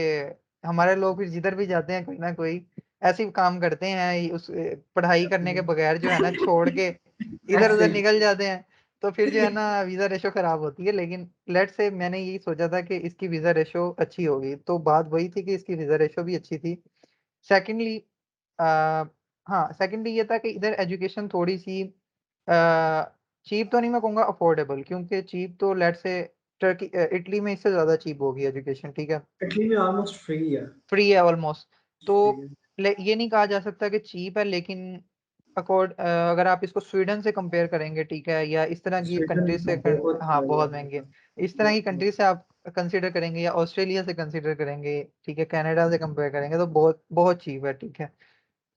हमारे लोग फिर जिधर भी जाते हैं कोई ना कोई ऐसे ही काम करते हैं, उस पढ़ाई करने के बगैर जो है ना छोड़ के इधर ऐसे उधर ही। निकल जाते हैं। तो फिर जो है ना वीज़ा रेशो खराब होती है। लेकिन लेट से मैंने यही सोचा था कि इसकी वीज़ा रेशो अच्छी होगी, तो बात वही थी कि इसकी वीज़ा रेशो भी अच्छी थी। सेकेंडली हाँ, सेकेंडली ये था कि इधर एजुकेशन थोड़ी सी चीप तो नहीं मैं कहूँगा, अफोर्डेबल, क्योंकि चीप तो लेट से इटली में इससे ज़्यादा चीप होगी एजुकेशन, ठीक है। इटली में ऑलमोस्ट फ्री है। फ्री है ऑलमोस्ट। तो फ्री है। ये नहीं कहा जा सकता कि चीप है, लेकिन अगर आप इसको स्वीडन से कंपेयर करेंगे, ठीक है, या इस तरह की स्वीडन कंट्री से बहुत हाँ, महंगा बहुत है, महंगे, मतलब इस तरह की बहुत। कंट्री से आप कंसीडर करेंगे या ऑस्ट्रेलिया से कंसीडर करेंगे, ठीक है, कनाडा से कंपेयर करेंगे तो बहुत बहुत चीप है, ठीक है।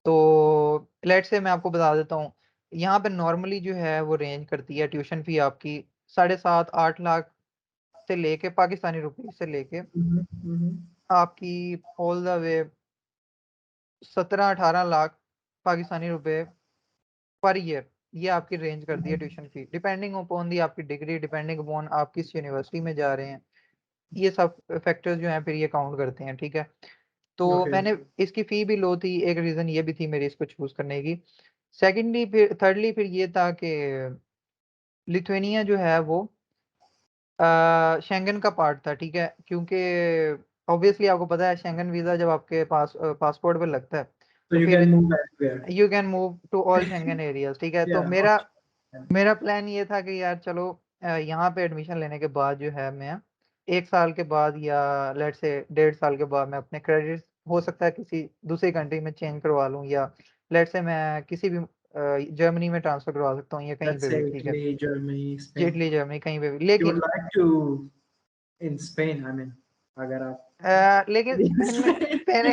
तो लेट से मैं आपको बता देता हूँ, यहाँ पे नॉर्मली जो है वो रेंज करती है ट्यूशन फी आपकी 7.5-8 लाख से लेके, पाकिस्तानी रुपये से लेके हम्म। आपकी all the way 17-18 lakh Pakistani रुपए पर ईयर। ये आपकी रेंज करती है tuition fee, depending upon the आपकी डिग्री, डिपेंडिंग अपॉन आप किस यूनिवर्सिटी में जा रहे हैं। ये सब फैक्टर्स जो हैं फिर ये काउंट करते हैं, ठीक है। तो ओके। मैंने इसकी फ़ी भी लो थी, एक रीज़न ये भी थी मेरी इसको चूज़ करने की। सेकेंडली फिर थर्डली फिर ये था कि लिथुआनिया जो है वो शेंगन का पार्ट था, ठीक है, क्योंकि ऑब्वियसली आपको पता है शेंगन वीज़ा जब आपके पास पासपोर्ट पे लगता है तो तो यू फिर can move anywhere. You can move to all Schengen areas, ठीक है। या तो मेरा मेरा प्लान ये था कि यार चलो यहाँ पे एडमिशन लेने के बाद जो है मैं 1 साल के बाद या लेट से 1.5 साल के बाद मैं अपने क्रेडिट हो सकता है किसी दूसरी कंट्री में चेंज करवा लूँ, या लेट से मैं किसी भी जर्मनी में ट्रांसफ़र करवा सकता हूँ या कहीं लेट्स पे से भी, ठीक है, Italy, Germany, Spain. Italy, Germany कहीं पे भी। You would लेकिन like to in Spain, I mean. अगर आप लेकिन स्पेन में स्पेन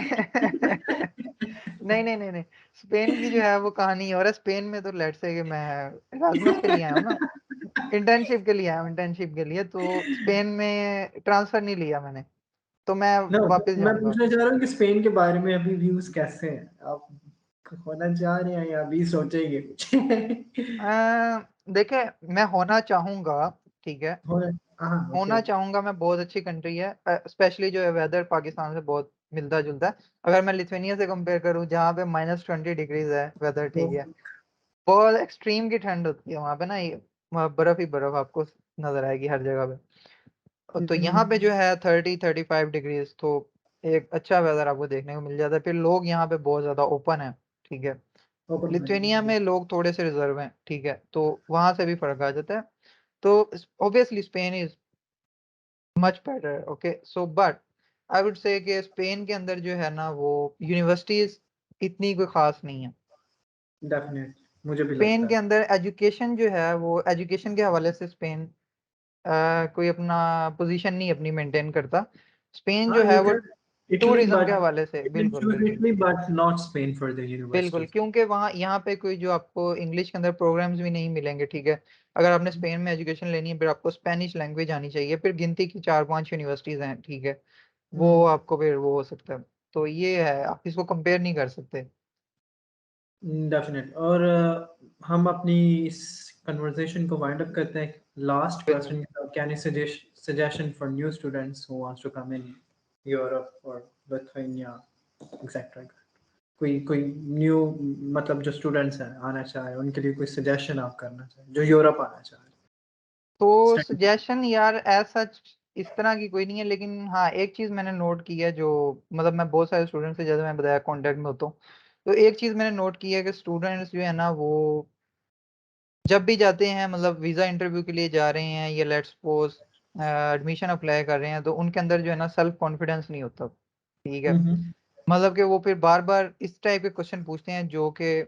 नहीं नहीं नहीं नहीं, स्पेन की जो है वो कहानी है। और स्पेन में तो लेट्स से कि मैं एरास्मस के लिए आया हूँ ना, इंटर्नशिप के लिए आया हूँ, इंटर्नशिप के लिए। तो स्पेन में ट्रांसफर नहीं लिया मैंने, तो मैं नो, वापस मैं जाऊंगा। पूछना चाह रहा हूँ कि स्पेन के बारे में अभी व्यूज कैसे हैं? आप होना चाह रहे हैं या अभी सोचेंगे कुछ? देखिए, मैं होना चाहूंगा, ठीक है, हो हाँ, ओके होना ओके। चाहूंगा मैं। बहुत अच्छी कंट्री है, स्पेशली जो है वेदर पाकिस्तान से बहुत मिलता जुलता है। अगर मैं लिथुआनिया से कंपेयर करूँ, जहाँ पे -20 डिग्रीज है वेदर, वो ठीक है, बहुत एक्सट्रीम की ठंड होती है वहां पे ना, ये वहाँ बर्फ ही बर्फ आपको नजर आएगी हर जगह पे। तो यहाँ पे जो है 30-35 डिग्रीज, तो एक अच्छा वेदर आपको देखने को मिल जाता है। फिर लोग यहाँ पे बहुत ज्यादा ओपन है, ठीक है। Open Lithuania minded. में लोग थोड़े से रिजर्व हैं, ठीक है, तो वहां से भी फर्क आ जाता है। तो obviously Spain is much better, okay. So but I would say कि स्पेन के अंदर जो है ना, वो यूनिवर्सिटीज इतनी कोई खास नहीं है। डेफिनेट, मुझे भी स्पेन लगता के है। अंदर एजुकेशन जो है, वो एजुकेशन के हवाले से स्पेन कोई अपना पोजीशन नहीं अपनी मेंटेन करता। स्पेन जो हाँ, है यू वो कैन इटली टूरिज्म के बट हवाले से, यू कैन बिल्कुल चूज बिल्कुल Italy but not Spain for the बिल्कुल, यूनिवर्सिटीज। क्योंकि वहाँ यहाँ पे कोई जो आपको इंग्लिश के अंदर प्रोग्राम्स भी नहीं मिलेंगे, ठीक है। अगर आपने स्पेन में एजुकेशन लेनी है, फिर आपको स्पेनिश लैंग्वेज आनी चाहिए। फिर गिनती की 4-5 यूनिवर्सिटीज हैं, ठीक है, वो आपको फिर वो हो सकता है। तो ये है, आप इसको कंपेयर नहीं कर सकते। डेफिनेट। और हम अपनी इस कन्वर्सेशन को वाइंड अप करते हैं लास्ट बिल्कुल। क्वेश्चन के साथ। Can you suggestion for new students who wants to come in Europe और लिथुआनिया एक्सेट्रा? कोई कोई न्यू, मतलब जो स्टूडेंट्स हैं आना चाहे, उनके लिए कोई सजेशन आप करना चाहें जो यूरोप आना चाहे? तो Study- सजेशन यार ऐसा इस तरह की कोई नहीं है, लेकिन हाँ, एक चीज मैंने नोट की है, जो मतलब मैं बहुत सारे स्टूडेंट से, जैसे मैं बताया, कांटेक्ट में होता हूँ। तो एक चीज मैंने नोट की है कि स्टूडेंट्स जो है ना, वो जब भी जाते हैं, मतलब वीजा इंटरव्यू के लिए जा रहे हैं, या लेट्स सपोज एडमिशन अप्लाई कर रहे हैं, तो उनके अंदर जो है ना सेल्फ कॉन्फिडेंस नहीं होता, ठीक है। हम्म। मतलब कि वो फिर बार बार इस टाइप के क्वेश्चन पूछते हैं, जो कि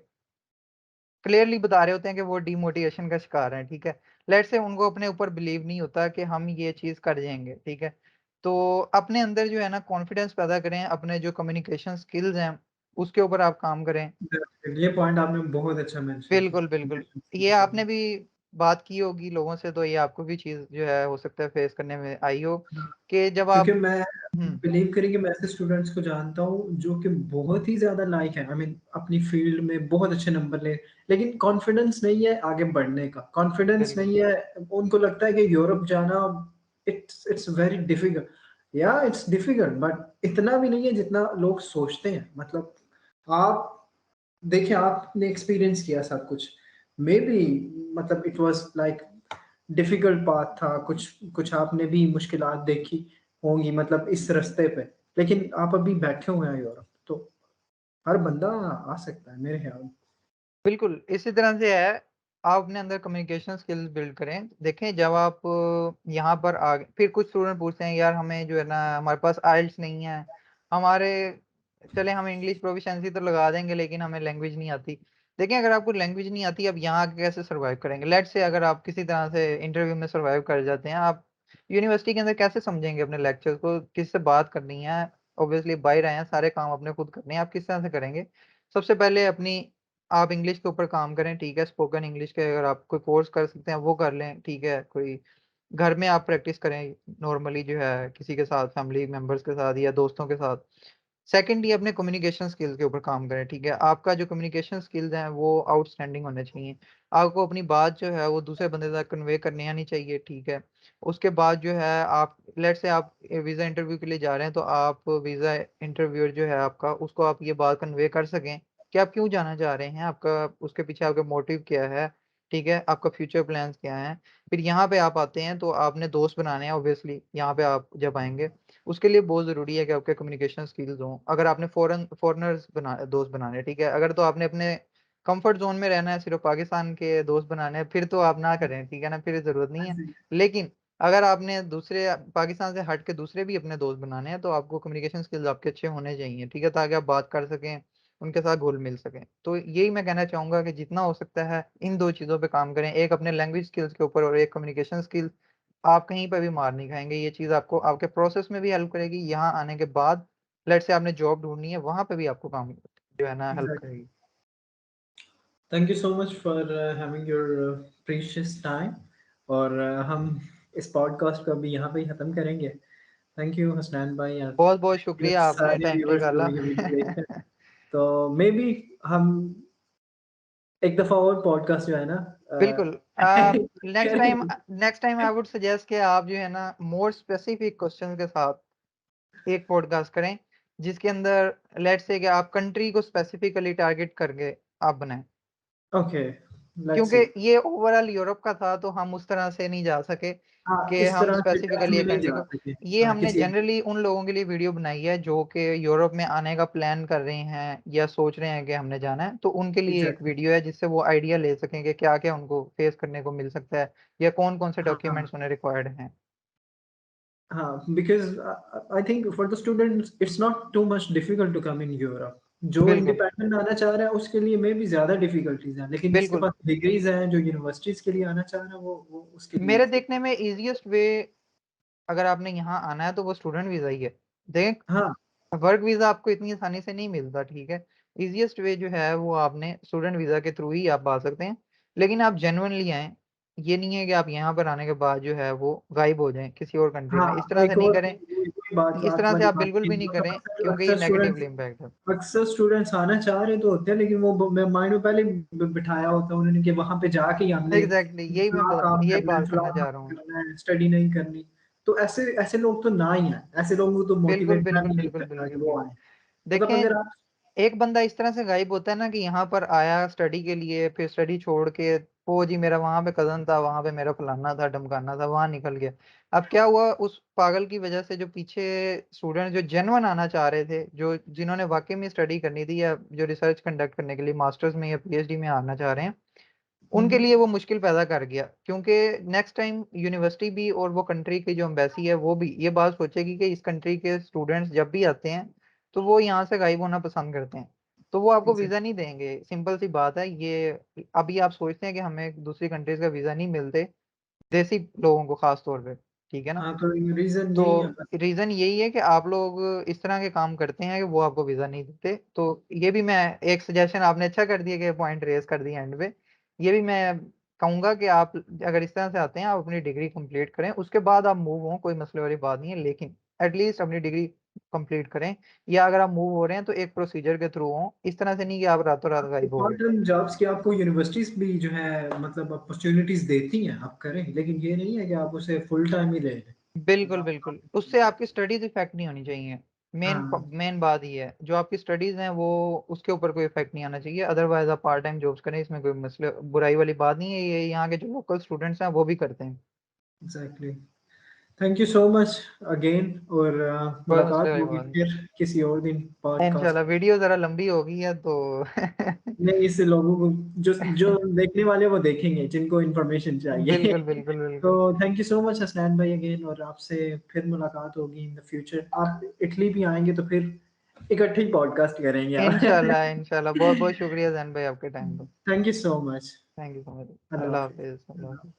क्लियरली बता रहे होते हैं कि वो डिमोटिवेशन का शिकार हैं, ठीक है। लेट्स से उनको अपने ऊपर बिलीव नहीं होता कि हम ये चीज कर जाएंगे, ठीक है। तो अपने अंदर जो है ना कॉन्फिडेंस पैदा करें, अपने जो कम्युनिकेशन स्किल्स हैं उसके ऊपर आप काम करें। ये पॉइंट आपने बहुत अच्छा मेंशन बिल्कुल बिल्कुल। ये किया। आपने भी बात की होगी लोगों से, तो ये आपको भी चीज जो है हो सकता है फेस करने में आई हो, हाँ, कि जब क्योंकि आप मैं हम्म बिलीव करें कि मैं ऐसे स्टूडेंट्स को जानता हूँ जो कि बहुत ही ज्यादा लाइक है, आई मीन अपनी फील्ड में बहुत अच्छे नंबर ले, लेकिन कॉन्फिडेंस नहीं है आगे बढ़ने का, कॉन्फिडेंस बिल्कुल नहीं है। उनको लगता है कि यूरोप जाना इट्स वेरी डिफिकल्ट। या इट्स डिफिकल्ट बट इतना भी नहीं है जितना लोग सोचते हैं। मतलब आप देखिए, आपने एक्सपीरियंस किया सब कुछ, मे बी मतलब it was like difficult path था, कुछ कुछ आपने भी मुश्किलात देखी होंगी मतलब इस रास्ते पे, लेकिन आप अभी बैठे हुए हैं यूरोप, तो हर बंदा आ सकता है मेरे ख्याल में। बिल्कुल इसी तरह से है। आप अपने अंदर कम्युनिकेशन स्किल्स बिल्ड करें। देखें, जब आप यहाँ पर आ गए, फिर कुछ स्टूडेंट पूछते हैं, यार हमें जो है ना, हमारे पास आइल्स नहीं है, हमारे चले हम इंग्लिश प्रोफिशिएंसी तो लगा देंगे, लेकिन हमें लैंग्वेज नहीं आती। देखें, अगर आपको लैंग्वेज नहीं आती, अब यहाँ आके कैसे सर्वाइव करेंगे? लेट्स से अगर आप किसी तरह से इंटरव्यू में सर्वाइव कर जाते हैं, आप यूनिवर्सिटी के अंदर कैसे समझेंगे अपने लेक्चर्स को? किससे बात करनी है? ऑब्वियसली बाहर आए हैं, सारे काम अपने खुद करने हैं, आप किस तरह से करेंगे? सबसे पहले अपनी आप इंग्लिश के ऊपर काम करें, ठीक है। स्पोकन इंग्लिश के अगर आप कोई कोर्स कर सकते हैं वो कर लें, ठीक है। कोई घर में आप प्रैक्टिस करें नॉर्मली, जो है किसी के साथ, फैमिली मेंबर्स के साथ या दोस्तों के साथ। सेकेंडली अपने कम्युनिकेशन स्किल्स के ऊपर काम करें, ठीक है। आपका जो कम्युनिकेशन स्किल्स हैं वो आउटस्टैंडिंग होने चाहिए। आपको अपनी बात जो है वो दूसरे बंदे तक कन्वे करनी आनी चाहिए, ठीक है। उसके बाद जो है, आप लेट्स से आप वीज़ा इंटरव्यू के लिए जा रहे हैं, तो आप वीज़ा इंटरव्यूअर जो है आपका, उसको आप ये बात कन्वे कर सकें कि आप क्यों जाना चाह रहे हैं, आपका उसके पीछे आपका मोटिव क्या है, ठीक है, आपका फ्यूचर प्लान्स क्या है। फिर यहाँ पे आप आते हैं, तो आपने दोस्त बनाने हैं ऑब्वियसली, यहाँ पे आप जब आएंगे, उसके लिए बहुत ज़रूरी है कि आपके कम्युनिकेशन स्किल्स हों। अगर आपने फॉरेनर्स दोस्त बनाने हैं, ठीक है। अगर तो आपने अपने कंफर्ट जोन में रहना है, सिर्फ पाकिस्तान के दोस्त बनाने हैं, फिर तो आप ना करें, ठीक है ना, फिर ज़रूरत नहीं है। लेकिन अगर आपने दूसरे पाकिस्तान से हट के दूसरे भी अपने दोस्त बनाने हैं, तो आपको कम्युनिकेशन स्किल्स आपके अच्छे होने चाहिए, ठीक है, ताकि आप बात कर सकें, उनके साथ घुल मिल सकें। तो यही मैं कहना चाहूंगा कि जितना हो सकता है इन दो चीज़ों पे काम करें, एक अपने लैंग्वेज स्किल्स के ऊपर और एक कम्युनिकेशन स्किल्स आप कहीं पर भी मार नहीं खाएंगे। ये चीज आपको आपके प्रोसेस में भी हेल्प करेगी, यहाँ आने के बाद लेट से आपने जॉब ढूंढनी है वहां पे भी आपको काम जो है ना हेल्प एग्जैक्टली। करेगी। Thank you so much for having your precious time. और हम इस पॉडकास्ट को अभी यहाँ पे ही ख़त्म करेंगे। थैंक यू हसनैन भाई और बहुत बहुत ये शुक्रिया, आपने सारे टाइम व्यूअर्स जो निकाला। ये वीडियो देख रहे हैं। तो मे बी हम एक दफ़ा और पॉडकास्ट जो है ना बिल्कुल। करेंगे। Next time I would suggest कि आप जो है ना मोर स्पेसिफिक क्वेश्चन के साथ एक पॉडकास्ट करें, जिसके अंदर लेट्स से कि आप कंट्री को स्पेसिफिकली टारगेट करके आप बनाएं। ओके, लेट्स क्योंकि सी। ये ओवरऑल यूरोप का था तो हम उस तरह से नहीं जा सके हाँ, कि इस हम तरह से डेप्थ स्पेसिफिकली में एक नहीं कंट्री जा को। सके। ये हाँ, हमने किसी एक। जनरली उन लोगों के लिए वीडियो बनाई है जो कि यूरोप में आने का प्लान कर रहे हैं या सोच रहे हैं कि हमने जाना है, तो उनके लिए एक एग्जैक्टली। वीडियो है जिससे वो आइडिया ले सकें कि क्या क्या उनको फेस करने को मिल सकता है या कौन कौन से हाँ हाँ डॉक्यूमेंट्स उन्हें रिक्वायर्ड हैं। हाँ, because I think for the students it's not too much difficult to come in Europe. जो बिल्कुल इंडिपेंडेंट आना चाह रहा है उसके लिए में भी ज्यादा डिफिकल्टीज हैं, लेकिन जिसके बिल्कुल। पास डिग्रीज हैं, जो यूनिवर्सिटीज के लिए आना चाह रहा है, वो उसके लिए मेरे easy है। देखने में इजीएस्ट वे अगर आपने यहाँ आना है तो वो स्टूडेंट वीजा ही है। देख, हाँ वर्क वीजा आपको इतनी आसानी से नहीं मिलता, ठीक है। इजीएस्ट वे जो है वो आपने स्टूडेंट वीजा के थ्रू ही आप आ सकते हैं। लेकिन आप जेन्युइनली आए, ये नहीं है कि आप यहाँ पर आने के बाद जो है वो गायब हो जाएं किसी और कंट्री में, इस हाँ, तरह से एक नहीं और करें। वही बात इस बात तरह से वाली आप बात बिल्कुल थी। भी नहीं मतलब करें अक्सर क्योंकि ये अक्सर नेगेटिवली स्टूडेंट्स इम्पैक्ट है। अक्सर स्टूडेंट्स आना चाह रहे तो होते हैं, लेकिन वो माइंड में पहले बिठाया होता है उन्होंने कि वहां पे जाके ही हमने एग्जैक्टली फलां काम यही करना है, बात फलां करना चाह रहा काम हूँ। करना है, स्टडी नहीं करनी। तो ऐसे ऐसे लोग तो ना ही आए, ऐसे लोगों को तो बिल्कुल मोटिवेट मैं बिल्कुल भी नहीं बिल्कुल करता कि बिल्कुल वो बिल्कुल। आए। मतलब देखें, अगर आप। एक बंदा इस तरह से गायब होता है ना कि यहाँ पर आया स्टडी के लिए, फिर स्टडी छोड़ के वो जी मेरा वहां पे कजन था, वहां पे मेरा फलाना था ढमकाना था, वहां निकल गया। अब क्या हुआ उस पागल की वजह से, जो पीछे स्टूडेंट जो जेन्युइन आना चाह रहे थे, जो जिन्होंने वाकई में स्टडी करनी थी या जो रिसर्च कंडक्ट करने के लिए मास्टर्स में या पीएचडी में आना चाह रहे हैं, उनके लिए वो मुश्किल पैदा कर गया। क्योंकि नेक्स्ट टाइम यूनिवर्सिटी भी और वो कंट्री की जो एम्बेसी है वो भी ये बात सोचेगी कि इस कंट्री के स्टूडेंट्स जब भी आते हैं तो वो यहाँ से गायब होना पसंद करते हैं, तो वो आपको वीज़ा नहीं देंगे। सिंपल सी बात है ये। अभी आप सोचते हैं कि हमें दूसरी कंट्रीज का वीज़ा नहीं मिलते, देसी लोगों को खास तौर पे, ठीक है ना। हाँ, तो रीजन तो यही है बस। रीजन यही है कि आप लोग इस तरह के काम करते हैं कि वो आपको वीजा नहीं देते। तो ये भी मैं एक सजेशन, आपने अच्छा कर दिया कि पॉइंट रेज कर दिया एंड पे। ये भी मैं कहूंगा कि आप अगर इस तरह से आते हैं आप अपनी डिग्री कंप्लीट करें, उसके बाद आप मूव हो, कोई मसले वाली बात नहीं है, लेकिन एटलीस्ट अपनी डिग्री कंप्लीट करें। या अगर आप मूव हो रहे हैं तो एक प्रोसीजर के थ्रू हो, इस तरह से नहीं कि आप रातों रात गायब हो पार्ट गए। टाइम जॉब्स की आपको यूनिवर्सिटीज भी जो है मतलब अपॉर्चुनिटीज देती हैं, आप करें, लेकिन ये नहीं है कि आप उसे फुल टाइम ही ले लें। बिल्कुल मतलब बिल्कुल, उससे आपकी स्टडीज इफेक्ट नहीं होनी चाहिए। मेन हाँ, मेन बात ये है, जो आपकी स्टडीज हैं वो उसके ऊपर कोई इफेक्ट नहीं आना चाहिए। अदरवाइज आप पार्ट टाइम जॉब्स करें, इसमें कोई मसले बुराई वाली बात नहीं है। ये यहाँ के जो लोकल स्टूडेंट्स हैं वो भी करते हैं। Exactly. Thank you so much again. और कोई मसले मुलाकात वाली होगी बात नहीं। फिर किसी और दिन पॉडकास्ट। इंशाल्लाह वीडियो जरा लंबी हो गई है तो नहीं, इससे लोगों को जो जो देखने वाले हैं, वो देखेंगे जिनको इन्फॉर्मेशन चाहिए। बिल्कुल बिल्कुल तो बिल्कुल। Thank you so much Hasnain भाई अगेन। और आपसे फिर मुलाकात होगी इन द फ्यूचर। आप इटली भी आएंगे तो फिर इकट्ठे ही पॉडकास्ट करेंगे आप। इंशाल्लाह इंशाल्लाह, बहुत बहुत शुक्रिया जैन भाई आपके टाइम पे। Thank you so much. Thank you so much. Allah Allah Hafiz. Hafiz, Allah Hafiz.